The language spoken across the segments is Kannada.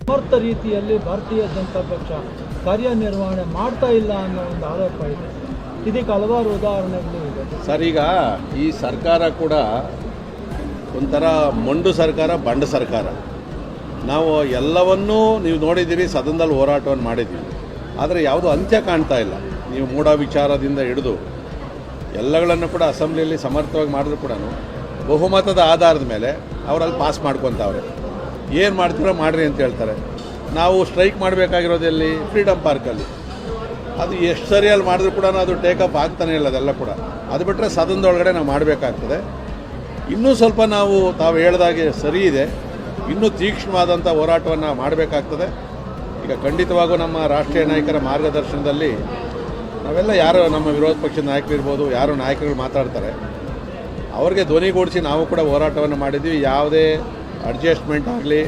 ಸಮರ್ಥ ರೀತಿಯಲ್ಲಿ ಭಾರತೀಯ ಜನತಾ ಪಕ್ಷ ಕಾರ್ಯನಿರ್ವಹಣೆ ಮಾಡ್ತಾ ಇಲ್ಲ ಅನ್ನೋ ಒಂದು ಆರೋಪ ಇದೆ. ಇದಕ್ಕೆ ಹಲವಾರು ಉದಾಹರಣೆಗಳು ಇದೆ ಸರ್. ಈಗ ಈ ಸರ್ಕಾರ ಕೂಡ ಒಂಥರ ಮೊಂಡು ಸರ್ಕಾರ, ಬಂಡ ಸರ್ಕಾರ. ನಾವು ಎಲ್ಲವನ್ನೂ ನೀವು ನೋಡಿದ್ದೀರಿ, ಸದನದಲ್ಲಿ ಹೋರಾಟವನ್ನು ಮಾಡಿದ್ದೀವಿ, ಆದರೆ ಯಾವುದೂ ಅಂತ್ಯ ಕಾಣ್ತಾ ಇಲ್ಲ. ನೀವು ಮೂಢ ವಿಚಾರದಿಂದ ಹಿಡಿದು ಎಲ್ಲಗಳನ್ನು ಕೂಡ ಅಸೆಂಬ್ಲಿಯಲ್ಲಿ ಸಮರ್ಥವಾಗಿ ಮಾಡಿದ್ರು ಕೂಡ ಬಹುಮತದ ಆಧಾರದ ಮೇಲೆ ಅವರಲ್ಲಿ ಪಾಸ್ ಮಾಡ್ಕೊತಾವ್ರೆ. ಏನು ಮಾಡ್ತೀರೋ ಮಾಡಿರಿ ಅಂತ ಹೇಳ್ತಾರೆ. ನಾವು ಸ್ಟ್ರೈಕ್ ಮಾಡಬೇಕಾಗಿರೋದೆಲ್ಲಿ? ಫ್ರೀಡಮ್ ಪಾರ್ಕಲ್ಲಿ. ಅದು ಎಷ್ಟು ಸರಿಯಲ್ಲಿ ಮಾಡಿದ್ರು ಕೂಡ ಅದು ಟೇಕಪ್ ಆಗ್ತಾನೆ ಇಲ್ಲ. ಅದೆಲ್ಲ ಕೂಡ ಅದು ಬಿಟ್ಟರೆ ಸದನದೊಳಗಡೆ ನಾವು ಮಾಡಬೇಕಾಗ್ತದೆ. ಇನ್ನೂ ಸ್ವಲ್ಪ ತಾವು ಹೇಳಿದಾಗೆ ಸರಿ ಇದೆ, ಇನ್ನೂ ತೀಕ್ಷ್ಣವಾದಂಥ ಹೋರಾಟವನ್ನು ಮಾಡಬೇಕಾಗ್ತದೆ. ಈಗ ಖಂಡಿತವಾಗೂ ನಮ್ಮ ರಾಷ್ಟ್ರೀಯ ನಾಯಕರ ಮಾರ್ಗದರ್ಶನದಲ್ಲಿ ನಾವೆಲ್ಲ ಯಾರು ನಮ್ಮ ವಿರೋಧ ಪಕ್ಷದ ನಾಯಕರಿರ್ಬೋದು, ಯಾರು ನಾಯಕರುಗಳು ಮಾತಾಡ್ತಾರೆ ಅವ್ರಿಗೆ ಧ್ವನಿಗೂಡಿಸಿ ನಾವು ಕೂಡ ಹೋರಾಟವನ್ನು ಮಾಡಿದ್ವಿ. ಯಾವುದೇ ಅಡ್ಜಸ್ಟ್ಮೆಂಟ್ ಆಗಲಿ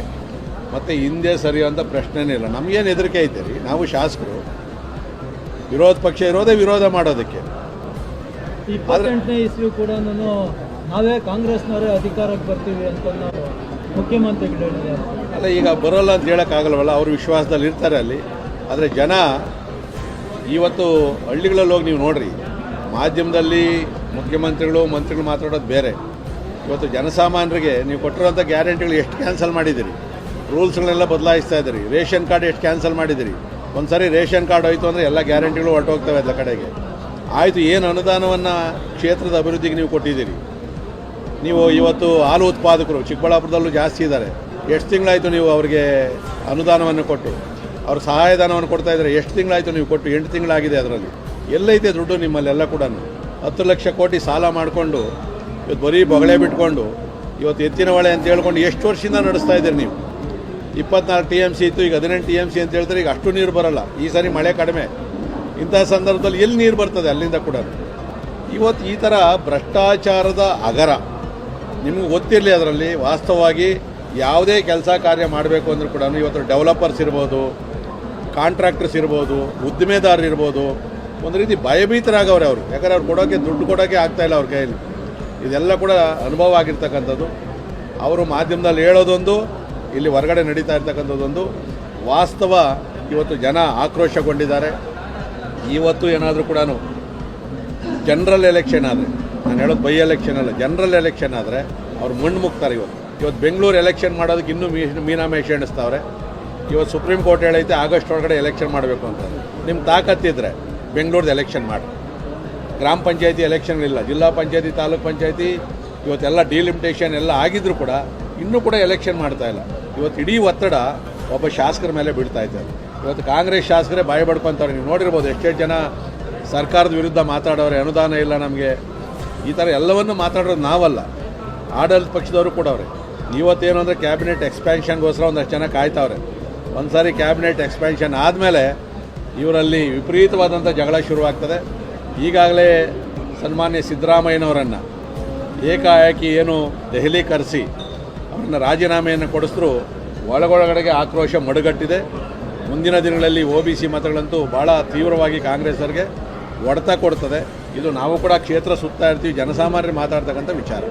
ಮತ್ತು ಹಿಂದೆ ಸರಿ ಅಂತ ಪ್ರಶ್ನೆನೇ ಇಲ್ಲ. ನಮಗೇನು ಹೆದರಿಕೆ ಐತೆ ರೀ? ನಾವು ಶಾಸಕರು, ವಿರೋಧ ಪಕ್ಷ ಇರೋದೇ ವಿರೋಧ ಮಾಡೋದಕ್ಕೆ. 28ನೇ ಇಸ್ವಿ ಕೂಡ ನಾವೇ ಕಾಂಗ್ರೆಸ್ನವರೇ ಅಧಿಕಾರಕ್ಕೆ ಬರ್ತೀವಿ ಅಂತ ನಾವು ಮುಖ್ಯಮಂತ್ರಿಗಳು ಹೇಳಿದ್ದಾರೆ. ಅಲ್ಲ, ಈಗ ಬರೋಲ್ಲ ಅಂತ ಹೇಳೋಕ್ಕಾಗಲ್ವಲ್ಲ, ಅವ್ರ ವಿಶ್ವಾಸದಲ್ಲಿ ಇರ್ತಾರೆ ಅಲ್ಲಿ. ಆದರೆ ಜನ ಇವತ್ತು ಹಳ್ಳಿಗಳಲ್ಲಿ ಹೋಗಿ ನೀವು ನೋಡಿರಿ, ಮಾಧ್ಯಮದಲ್ಲಿ ಮುಖ್ಯಮಂತ್ರಿಗಳು ಮಂತ್ರಿಗಳು ಮಾತಾಡೋದು ಬೇರೆ. ಇವತ್ತು ಜನಸಾಮಾನ್ಯರಿಗೆ ನೀವು ಕೊಟ್ಟಿರೋಂಥ ಗ್ಯಾರಂಟಿಗಳು ಎಷ್ಟು ಕ್ಯಾನ್ಸಲ್ ಮಾಡಿದ್ದೀರಿ, ರೂಲ್ಸ್ಗಳೆಲ್ಲ ಬದಲಾಯಿಸ್ತಾ ಇದ್ದೀರಿ. ರೇಷನ್ ಕಾರ್ಡ್ ಎಷ್ಟು ಕ್ಯಾನ್ಸಲ್ ಮಾಡಿದ್ದೀರಿ. ಒಂದು ಸಾರಿ ರೇಷನ್ ಕಾರ್ಡ್ ಹೋಯಿತು ಅಂದರೆ ಎಲ್ಲ ಗ್ಯಾರಂಟಿಗಳು ಹೊರಟೋಗ್ತವೆ ಎಲ್ಲ ಕಡೆಗೆ. ಆಯಿತು, ಏನು ಅನುದಾನವನ್ನು ಕ್ಷೇತ್ರದ ಅಭಿವೃದ್ಧಿಗೆ ನೀವು ಕೊಟ್ಟಿದ್ದೀರಿ. ನೀವು ಇವತ್ತು ಹಾಲು ಉತ್ಪಾದಕರು ಚಿಕ್ಕಬಳ್ಳಾಪುರದಲ್ಲೂ ಜಾಸ್ತಿ ಇದ್ದಾರೆ. ಎಷ್ಟು ತಿಂಗಳಾಯಿತು ನೀವು ಅವರಿಗೆ ಅನುದಾನವನ್ನು ಕೊಟ್ಟು, ಅವ್ರ ಸಹಾಯಧನವನ್ನು ಕೊಡ್ತಾ ಇದ್ದಾರೆ? ಎಷ್ಟು ತಿಂಗಳಾಯಿತು ನೀವು ಕೊಟ್ಟು? 8 ತಿಂಗಳಾಗಿದೆ. ಅದರಲ್ಲಿ ಎಲ್ಲೈತೆ ದುಡ್ಡು ನಿಮ್ಮಲ್ಲೆಲ್ಲ ಕೂಡ? 10 ಲಕ್ಷ ಕೋಟಿ ಸಾಲ ಮಾಡಿಕೊಂಡು ಇವತ್ತು ಬರೀ ಬೊಗಳೆ ಬಿಟ್ಕೊಂಡು ಇವತ್ತು ಎತ್ತಿನ ಹೊಳೆ ಅಂತ ಹೇಳ್ಕೊಂಡು ಎಷ್ಟು ವರ್ಷದಿಂದ ನಡೆಸ್ತಾ ಇದ್ದೀರಿ ನೀವು? 24 TMC ಇತ್ತು, ಈಗ 18 TMC ಅಂತ ಹೇಳ್ತಾರೆ. ಈಗ ಅಷ್ಟು ನೀರು ಬರೋಲ್ಲ. ಈ ಸಾರಿ ಮಳೆ ಕಡಿಮೆ. ಇಂಥ ಸಂದರ್ಭದಲ್ಲಿ ಎಲ್ಲಿ ನೀರು ಬರ್ತದೆ ಅಲ್ಲಿಂದ ಕೂಡ? ಇವತ್ತು ಈ ಥರ ಭ್ರಷ್ಟಾಚಾರದ ಅಗರ ನಿಮ್ಗೆ ಗೊತ್ತಿರಲಿ. ಅದರಲ್ಲಿ ವಾಸ್ತವವಾಗಿ ಯಾವುದೇ ಕೆಲಸ ಕಾರ್ಯ ಮಾಡಬೇಕು ಅಂದರೂ ಕೂಡ ಇವತ್ತು ಡೆವಲಪರ್ಸ್ ಇರ್ಬೋದು, ಕಾಂಟ್ರಾಕ್ಟರ್ಸ್ ಇರ್ಬೋದು, ಉದ್ದಿಮೆದಾರರು ಇರ್ಬೋದು, ಒಂದು ರೀತಿ ಭಯಭೀತರಾಗವ್ರೆ ಅವರು. ಯಾಕಂದರೆ ಅವ್ರು ದುಡ್ಡು ಕೊಡೋಕ್ಕೆ ಆಗ್ತಾಯಿಲ್ಲ ಅವ್ರ ಕೈಯಲ್ಲಿ. ಇದೆಲ್ಲ ಕೂಡ ಅನುಭವ ಆಗಿರ್ತಕ್ಕಂಥದ್ದು. ಅವರು ಮಾಧ್ಯಮದಲ್ಲಿ ಹೇಳೋದೊಂದು, ಇಲ್ಲಿ ಹೊರಗಡೆ ನಡೀತಾ ಇರ್ತಕ್ಕಂಥದ್ದೊಂದು. ವಾಸ್ತವ ಇವತ್ತು ಜನ ಆಕ್ರೋಶಗೊಂಡಿದ್ದಾರೆ. ಇವತ್ತು ಏನಾದರೂ ಕೂಡ ಜನರಲ್ ಎಲೆಕ್ಷನ್ ಆದರೆ, ನಾನು ಹೇಳೋದು ಬೈ ಎಲೆಕ್ಷನ್ ಅಲ್ಲ, ಜನರಲ್ ಎಲೆಕ್ಷನ್ ಆದರೆ ಅವ್ರು ಮಣ್ಣು ಮುಗ್ತಾರೆ. ಇವತ್ತು ಬೆಂಗಳೂರು ಎಲೆಕ್ಷನ್ ಮಾಡೋದಕ್ಕೆ ಇನ್ನೂ ಮೀನಾಮೇಷ ಎಣಿಸ್ತಾವ್ರೆ. ಇವತ್ತು ಸುಪ್ರೀಂ ಕೋರ್ಟ್ ಹೇಳೈತೆ ಆಗಸ್ಟ್ ಒಳಗಡೆ ಎಲೆಕ್ಷನ್ ಮಾಡಬೇಕು ಅಂತ. ನಿಮ್ಮ ತಾಕತ್ತಿದ್ರೆ ಬೆಂಗಳೂರ್ದು ಎಲೆಕ್ಷನ್ ಮಾಡಿ. ಗ್ರಾಮ ಪಂಚಾಯತಿ ಎಲೆಕ್ಷನ್ಗಳಿಲ್ಲ, ಜಿಲ್ಲಾ ಪಂಚಾಯತಿ, ತಾಲೂಕ್ ಪಂಚಾಯತಿ ಇವತ್ತೆಲ್ಲ ಡಿಲಿಮಿಟೇಷನ್ ಎಲ್ಲ ಆಗಿದ್ರು ಕೂಡ ಇನ್ನೂ ಕೂಡ ಎಲೆಕ್ಷನ್ ಮಾಡ್ತಾಯಿಲ್ಲ. ಇವತ್ತು ಇಡೀ ಒತ್ತಡ ಒಬ್ಬ ಶಾಸಕರ ಮೇಲೆ ಬೀಳ್ತಾ ಇದ್ದಾರೆ. ಇವತ್ತು ಕಾಂಗ್ರೆಸ್ ಶಾಸಕರೇ ಬಾಯಿ ಬಡ್ಕೊತಾರೆ. ನೀವು ನೋಡಿರ್ಬೋದು ಎಷ್ಟೇ ಜನ ಸರ್ಕಾರದ ವಿರುದ್ಧ ಮಾತಾಡೋರೆ. ಅನುದಾನ ಇಲ್ಲ ನಮಗೆ, ಈ ಥರ ಎಲ್ಲವನ್ನೂ ಮಾತಾಡೋದು ನಾವಲ್ಲ, ಆಡಳಿತ ಪಕ್ಷದವರು ಕೂಡ ಅವರೇ. ಇವತ್ತೇನು ಅಂದರೆ ಕ್ಯಾಬಿನೆಟ್ ಎಕ್ಸ್ಪ್ಯಾನ್ಷನ್ಗೋಸ್ಕರ ಒಂದಷ್ಟು ಜನ ಕಾಯ್ತಾವ್ರೆ. ಒಂದು ಸಾರಿ ಕ್ಯಾಬಿನೆಟ್ ಎಕ್ಸ್ಪ್ಯಾನ್ಷನ್ ಆದಮೇಲೆ ಇವರಲ್ಲಿ ವಿಪರೀತವಾದಂಥ ಜಗಳ ಶುರುವಾಗ್ತದೆ. ಈಗಾಗಲೇ ಸನ್ಮಾನ್ಯ ಸಿದ್ದರಾಮಯ್ಯನವರನ್ನು ಏಕಾಏಕಿ ಏನು ದೆಹಲಿ ಕರೆಸಿ ಅವ್ರನ್ನ ರಾಜೀನಾಮೆಯನ್ನು ಕೊಡಿಸಿದ್ರು. ಒಳಗೊಳಗಡೆಗೆ ಆಕ್ರೋಶ ಮಡುಗಟ್ಟಿದೆ. ಮುಂದಿನ ದಿನಗಳಲ್ಲಿ OBC ಮತಗಳಂತೂ ಭಾಳ ತೀವ್ರವಾಗಿ ಕಾಂಗ್ರೆಸ್ಸರಿಗೆ ಹೊಡೆತ ಕೊಡ್ತದೆ. ಇದು ನಾವು ಕೂಡ ಕ್ಷೇತ್ರ ಸುತ್ತಾ ಇರ್ತೀವಿ, ಜನಸಾಮಾನ್ಯರು ಮಾತಾಡ್ತಕ್ಕಂಥ ವಿಚಾರ.